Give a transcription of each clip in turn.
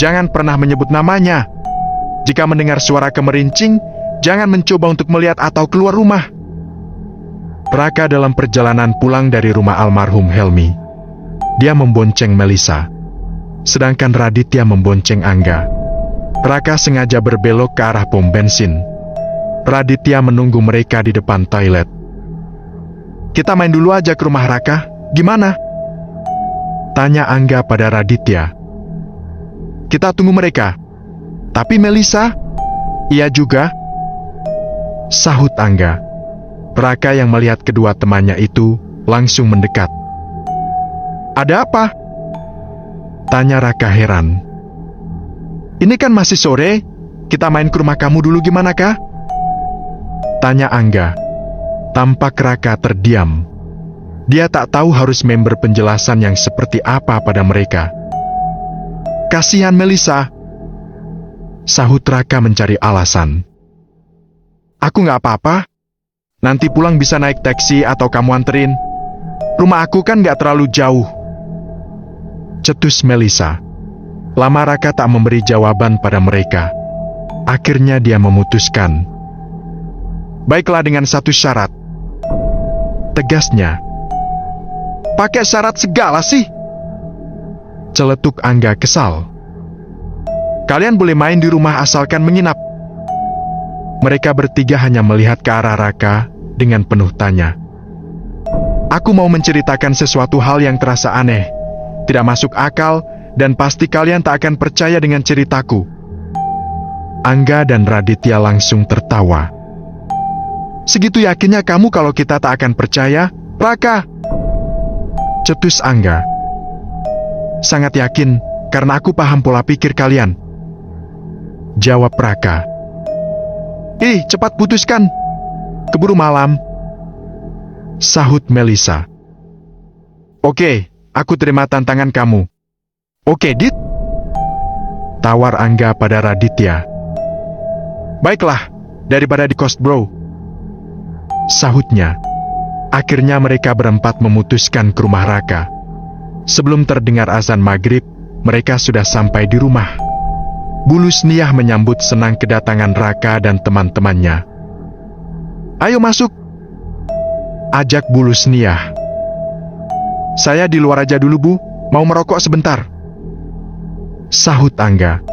jangan pernah menyebut namanya. Jika mendengar suara kemerincing, jangan mencoba untuk melihat atau keluar rumah. Raka dalam perjalanan pulang dari rumah almarhum Helmi. Dia membonceng Melisa, sedangkan Raditya membonceng Angga. Raka sengaja berbelok ke arah pom bensin. Raditya menunggu mereka di depan toilet. Kita main dulu aja ke rumah Raka, gimana? Tanya Angga pada Raditya. Kita tunggu mereka. Tapi Melisa? Iya juga. Sahut Angga. Raka yang melihat kedua temannya itu langsung mendekat. Ada apa? Tanya Raka heran. Ini kan masih sore, kita main ke rumah kamu dulu gimana kah? Tanya Angga. Tampak Raka terdiam. Dia tak tahu harus memberi penjelasan yang seperti apa pada mereka. Kasihan Melisa. Sahut Raka mencari alasan. Aku nggak apa-apa. Nanti pulang bisa naik taksi atau kamu anterin. Rumah aku kan nggak terlalu jauh. Cetus Melisa. Lama Raka tak memberi jawaban pada mereka. Akhirnya dia memutuskan. Baiklah dengan satu syarat. Tegasnya. Pakai syarat segala sih. Celetuk Angga kesal. Kalian boleh main di rumah asalkan menginap. Mereka bertiga hanya melihat ke arah Raka dengan penuh tanya. Aku mau menceritakan sesuatu hal yang terasa aneh, tidak masuk akal, dan pasti kalian tak akan percaya dengan ceritaku. Angga dan Raditya langsung tertawa. Segitu yakinnya kamu kalau kita tak akan percaya, Raka? Cetus Angga. Sangat yakin, karena aku paham pola pikir kalian. Jawab Raka. Cepat putuskan. Keburu malam. Sahut Melisa. Oke, aku terima tantangan kamu. Oke, Dit? Tawar Angga pada Raditya. Baiklah, daripada di kos bro. Sahutnya. Akhirnya mereka berempat memutuskan ke rumah Raka. Sebelum terdengar azan maghrib, mereka sudah sampai di rumah. Bulus Niyah menyambut senang kedatangan Raka dan teman-temannya. Ayo masuk. Ajak Bulus Niyah. Saya di luar aja dulu Bu, mau merokok sebentar. Sahut Angga.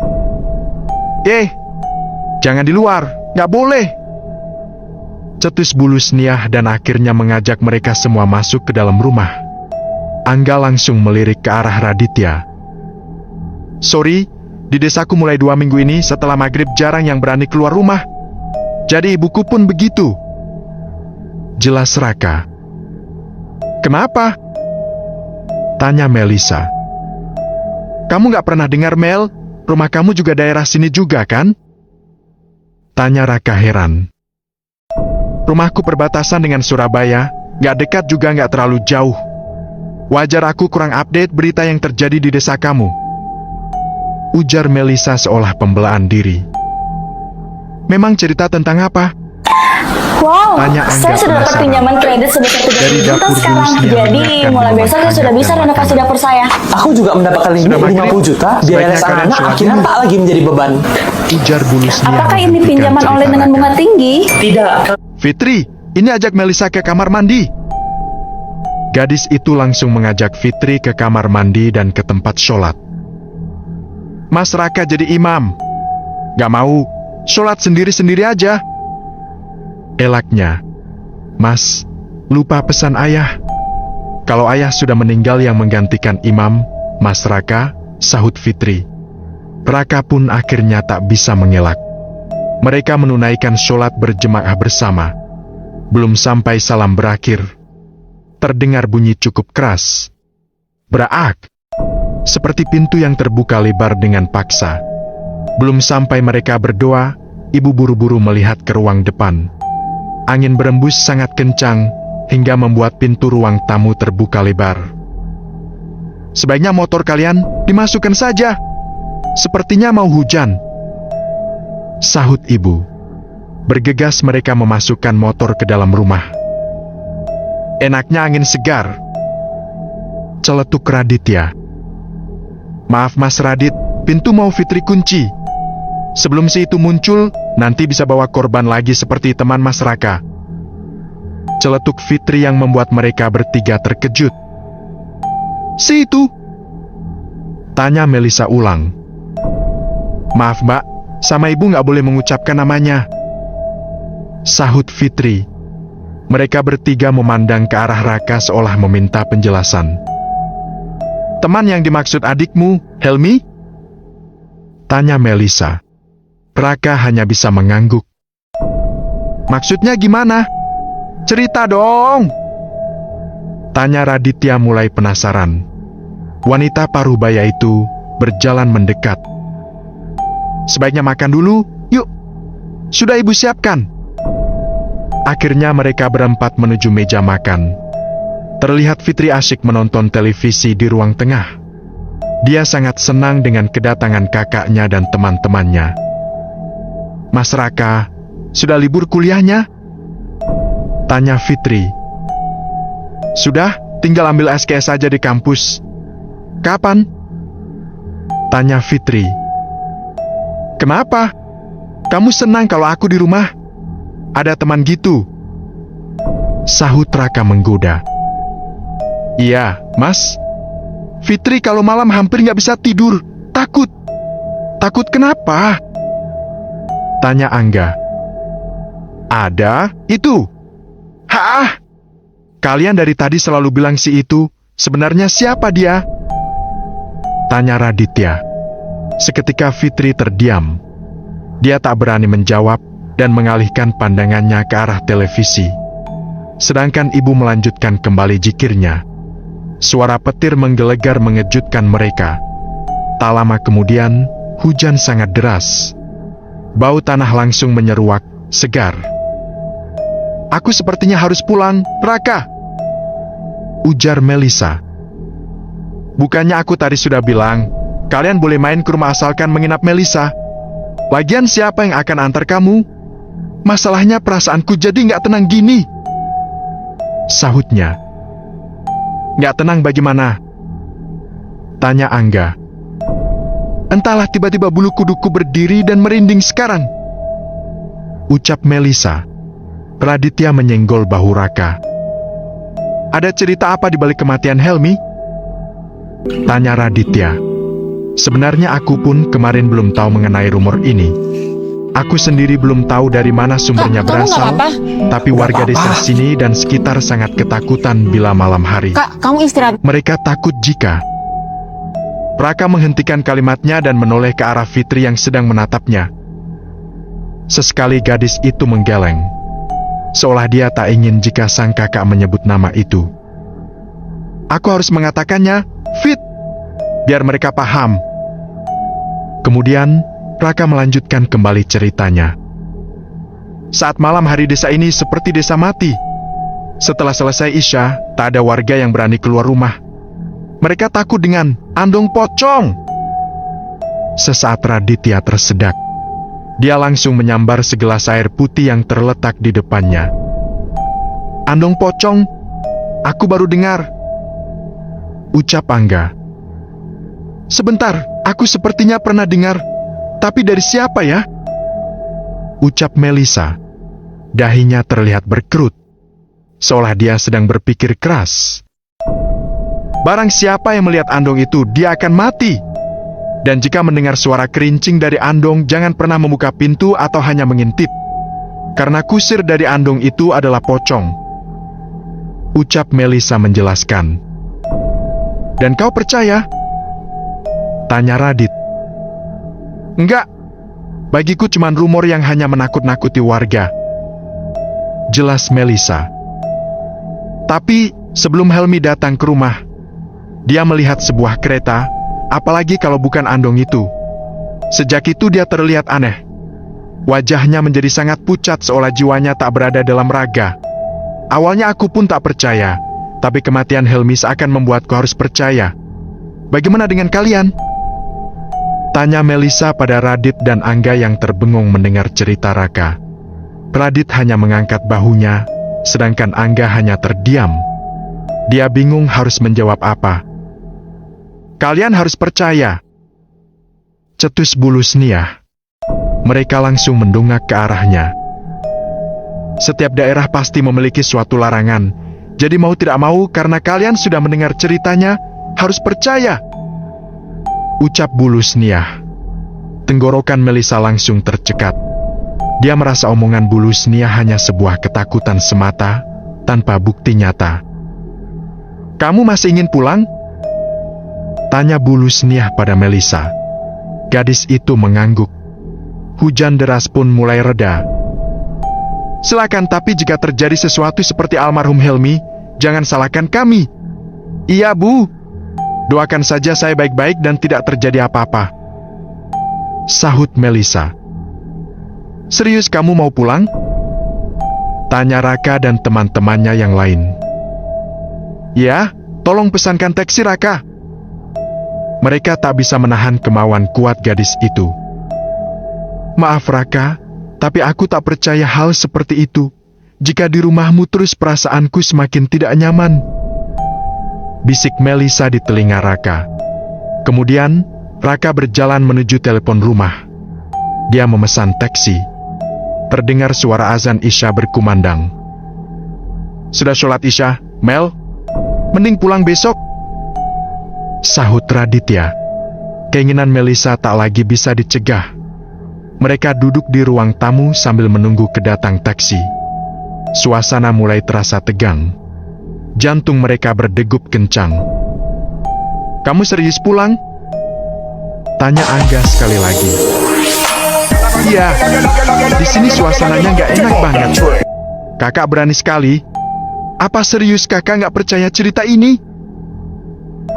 Jangan di luar, nggak boleh. Cetus Bulus Niyah dan akhirnya mengajak mereka semua masuk ke dalam rumah. Angga langsung melirik ke arah Raditya. Sorry, di desaku mulai 2 minggu ini setelah maghrib jarang yang berani keluar rumah. Jadi ibuku pun begitu. Jelas Raka. Kenapa? Tanya Melisa. Kamu gak pernah dengar Mel? Rumah kamu juga daerah sini juga kan? Tanya Raka heran. Rumahku perbatasan dengan Surabaya, gak dekat juga gak terlalu jauh. Wajar aku kurang update berita yang terjadi di desa kamu. Ujar Melisa seolah pembelaan diri. Memang cerita tentang apa? Wow, Tanya Angga saya sudah dapat penasaran. pinjaman kredit sebesar 30 juta sekarang. Jadi mulai besok saya sudah bisa renovasi dapur saya. Aku juga mendapatkan Sudah 50 juta, biaya les kalian anak sholat akhirnya dulu. tak lagi menjadi beban. Ujar Bulus Niyah. Apakah ini menghentikan pinjaman cerita online dengan Raka. bunga tinggi? Tidak. Fitri, ini ajak Melisa ke kamar mandi. Gadis itu langsung mengajak Fitri ke kamar mandi dan ke tempat sholat. Mas Raka jadi imam. Gak mau, sholat sendiri-sendiri aja. Elaknya. Mas, lupa pesan ayah. Kalau ayah sudah meninggal yang menggantikan imam, Mas Raka, sahut Fitri. Raka pun akhirnya tak bisa mengelak. Mereka menunaikan sholat berjemaah bersama. Belum sampai salam berakhir, terdengar bunyi cukup keras. Braak. Seperti pintu yang terbuka lebar dengan paksa. Belum sampai mereka berdoa, ibu buru-buru melihat ke ruang depan. Angin berembus sangat kencang, hingga membuat pintu ruang tamu terbuka lebar. Sebaiknya motor kalian dimasukkan saja. Sepertinya mau hujan. Sahut ibu. Bergegas mereka memasukkan motor ke dalam rumah. Enaknya angin segar. Celetuk Raditya. Maaf Mas Radit, pintu mau Fitri kunci. Sebelum si itu muncul, nanti bisa bawa korban lagi seperti teman Mas Raka. Celetuk Fitri yang membuat mereka bertiga terkejut. Si itu? Tanya Melisa ulang. Maaf mbak, sama ibu nggak boleh mengucapkan namanya. Sahut Fitri. Mereka bertiga memandang ke arah Raka seolah meminta penjelasan. Teman yang dimaksud adikmu, Helmi? Tanya Melisa. Raka hanya bisa mengangguk. Maksudnya gimana? Cerita dong! Tanya Raditya mulai penasaran. Wanita paruh-baya itu berjalan mendekat. Sebaiknya makan dulu, yuk. Sudah ibu siapkan. Akhirnya mereka berempat menuju meja makan. Terlihat Fitri asyik menonton televisi di ruang tengah. Dia sangat senang dengan kedatangan kakaknya dan teman-temannya. Mas Raka, sudah libur kuliahnya? Tanya Fitri. Sudah, tinggal ambil SKS saja di kampus. Kapan? Tanya Fitri. Kenapa? Kamu senang kalau aku di rumah? Ada teman gitu? Sahut Raka menggoda. Iya, Mas. Fitri kalau malam hampir nggak bisa tidur. Takut. Takut kenapa? Tanya Angga. Ada, itu. Hah? Kalian dari tadi selalu bilang si itu. Sebenarnya siapa dia? Tanya Raditya. Seketika Fitri terdiam. Dia tak berani menjawab dan mengalihkan pandangannya ke arah televisi. Sedangkan ibu melanjutkan kembali zikirnya. Suara petir menggelegar mengejutkan mereka. Tak lama kemudian, hujan sangat deras. Bau tanah langsung menyeruak, segar. Aku sepertinya harus pulang, Raka. Ujar Melisa. Bukannya aku tadi sudah bilang, kalian boleh main ke rumah asalkan menginap Melisa. Lagian siapa yang akan antar kamu? Masalahnya perasaanku jadi nggak tenang gini. Sahutnya. Nggak tenang bagaimana? Tanya Angga. Entahlah tiba-tiba bulu kuduku berdiri dan merinding sekarang. Ucap Melisa. Raditya menyenggol bahu Raka. Ada cerita apa di balik kematian Helmi? Tanya Raditya. Sebenarnya aku pun kemarin belum tahu mengenai rumor ini. Aku sendiri belum tahu dari mana sumbernya berasal, tapi warga desa sini dan sekitar sangat ketakutan bila malam hari. Kak, kamu istirahat. Mereka takut jika... Raka menghentikan kalimatnya dan menoleh ke arah Fitri yang sedang menatapnya. Sesekali gadis itu menggeleng, seolah dia tak ingin jika sang kakak menyebut nama itu. Aku harus mengatakannya, Fit, biar mereka paham. Kemudian, Raka melanjutkan kembali ceritanya. Saat malam hari desa ini seperti desa mati. Setelah selesai Isya, tak ada warga yang berani keluar rumah. Mereka takut dengan andong pocong. Sesaat Raditya tersedak. Dia langsung menyambar segelas air putih yang terletak di depannya. Andong pocong? Aku baru dengar. Ucap Angga. Sebentar, aku sepertinya pernah dengar. Tapi dari siapa ya? Ucap Melisa. Dahinya terlihat berkerut, seolah dia sedang berpikir keras. Barang siapa yang melihat andong itu, dia akan mati. Dan jika mendengar suara kerincing dari andong, jangan pernah membuka pintu atau hanya mengintip. Karena kusir dari andong itu adalah pocong. Ucap Melisa menjelaskan. Dan kau percaya? Tanya Radit. Enggak. Bagiku cuma rumor yang hanya menakut-nakuti warga. Jelas Melisa. Tapi sebelum Helmi datang ke rumah, dia melihat sebuah kereta, apalagi kalau bukan andong itu. Sejak itu dia terlihat aneh. Wajahnya menjadi sangat pucat seolah jiwanya tak berada dalam raga. Awalnya aku pun tak percaya, tapi kematian Helmi seakan membuatku harus percaya. Bagaimana dengan kalian? Tanya Melisa pada Radit dan Angga yang terbengung mendengar cerita Raka. Radit hanya mengangkat bahunya, sedangkan Angga hanya terdiam. Dia bingung harus menjawab apa. Kalian harus percaya. cetus Bulus Nia. Mereka langsung mendongak ke arahnya. Setiap daerah pasti memiliki suatu larangan, jadi mau tidak mau karena kalian sudah mendengar ceritanya, harus percaya. Ucap Bulus Nia. Tenggorokan Melisa langsung tercekat. Dia merasa omongan Bulus Nia hanya sebuah ketakutan semata, tanpa bukti nyata. Kamu masih ingin pulang? Tanya Bulus Nia pada Melisa. Gadis itu mengangguk. Hujan deras pun mulai reda. Silakan, tapi jika terjadi sesuatu seperti almarhum Helmi, jangan salahkan kami. Iya, Bu. Doakan saja saya baik-baik dan tidak terjadi apa-apa. Sahut Melisa. Serius kamu mau pulang? Tanya Raka dan teman-temannya yang lain. Ya, tolong pesankan taksi Raka. Mereka tak bisa menahan kemauan kuat gadis itu. Maaf Raka, tapi aku tak percaya hal seperti itu. Jika di rumahmu terus perasaanku semakin tidak nyaman. Bisik Melisa di telinga Raka. Kemudian, Raka berjalan menuju telepon rumah. Dia memesan taksi. Terdengar suara azan Isya berkumandang. Sudah sholat Isya, Mel? Mending pulang besok. Sahut Raditya. Keinginan Melisa tak lagi bisa dicegah. Mereka duduk di ruang tamu sambil menunggu kedatang taksi. Suasana mulai terasa tegang. Jantung mereka berdegup kencang. Kamu serius pulang? Tanya Angga sekali lagi. Iya, di sini suasananya nggak enak banget. Kakak berani sekali. Apa serius kakak nggak percaya cerita ini?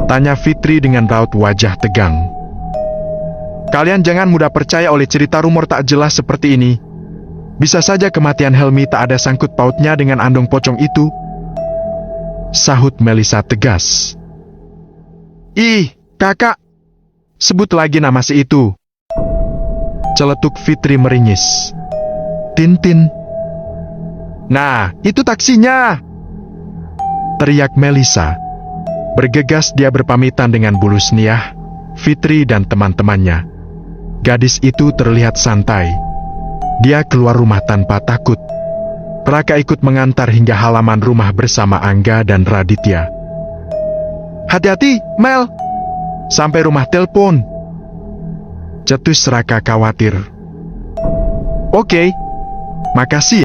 Tanya Fitri dengan raut wajah tegang. Kalian jangan mudah percaya oleh cerita rumor tak jelas seperti ini. Bisa saja kematian Helmi tak ada sangkut pautnya dengan andong pocong itu. Sahut Melisa tegas. Ih, kakak. Sebut lagi nama si itu. Celetuk Fitri meringis. Tintin. Nah, itu taksinya. Teriak Melisa. Bergegas dia berpamitan dengan Bulus Nia, Fitri dan teman-temannya. Gadis itu terlihat santai. Dia keluar rumah tanpa takut. Raka ikut mengantar hingga halaman rumah bersama Angga dan Raditya. Hati-hati, Mel. Sampai rumah telepon. Cetus Raka khawatir. Oke, makasih ya.